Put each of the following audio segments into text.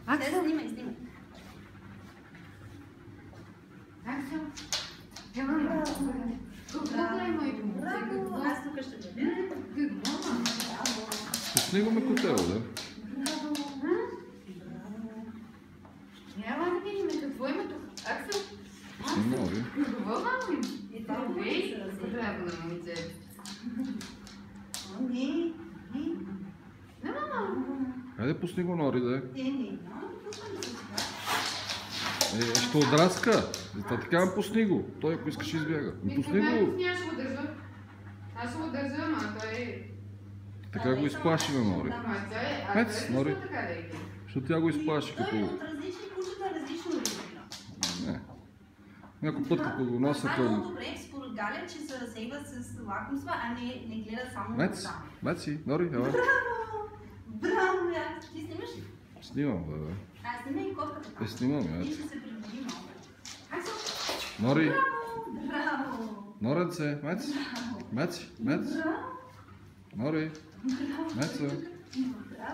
Аксел, Снимай. Аксел. Какво е моето момче? Какво? Аз тук ще бъда. Какво, мама? Пусни го ме котело, да? Няма да видим какво има тук. Аксел? Пусни нови. Какво, мамо? Здравей. Здраво на момче. Не. Не, мама. Хайде пусни го нори, да. Не. Ще отраска. Това така ме пусни го. Той ако искаш избяга. Пусни го. Аз ще го държа. Аз ще го държа, ама той... Така го изплаши на нори. Ама той... Мец, Нори. Така да е. Защото тя го изплаши Той като... от различни кучета различно реагира. Не. Някой път като го носа Това е към... много добре, според Галя, че се разсейва с лакомства, а не гледа само Мец, вода. Меци, Нори, ела. Браво, бе! Ти снимаш ли? Снимам, бе. Снимай и котката. Снимам, Ти я. ще се приближи малко. Аксел! Нори, Браво! Норенце, Мец, Меци, Мец, Нори, Мецо,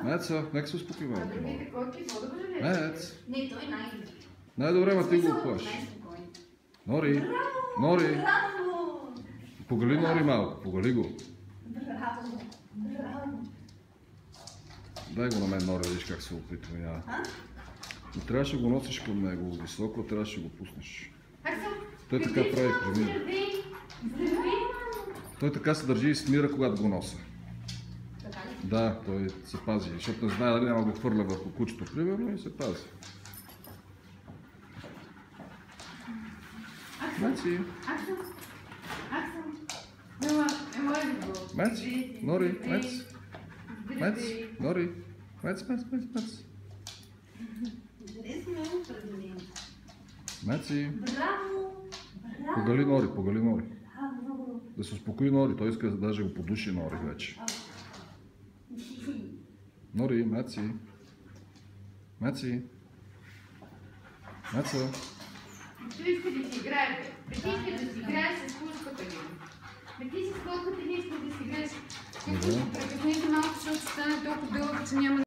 Мецо, нека се успокой малко. Другите котки, по-добре ли? Мец, Не, той най-добре. най-добре, ма ти го оплаши. Най-спокойно. Нори, Нори, Браво! погали Нори малко, погали го. Браво! Дай го на мен, Нори, виж как се опитва. Но трябваше да го носиш към него високо, трябваше да го пуснеш. Аксел, Той така прави при мен. Здравей! Той така се държи и смира, когато го нося. Така ли? Да, той се пази, защото не знае дали няма го хвърля върху кучето, примерно, и се пази. Меци, Аксел! Ела ли го? Мец, Нори, Мец, Мец, Нори, Мец. Къде сме определени? Меци. Браво! Погали Нори. Браво! Да се успокои Нори, той иска да даже го подуши Нори вече. Нори, Меци. Мецо. Той иска да си играете. Ти иска да си играеш с кучката ги. Ти с котката не иска да си играеш. Ти ще го прекъснете малко, защото ще стане толкова дълго, че няма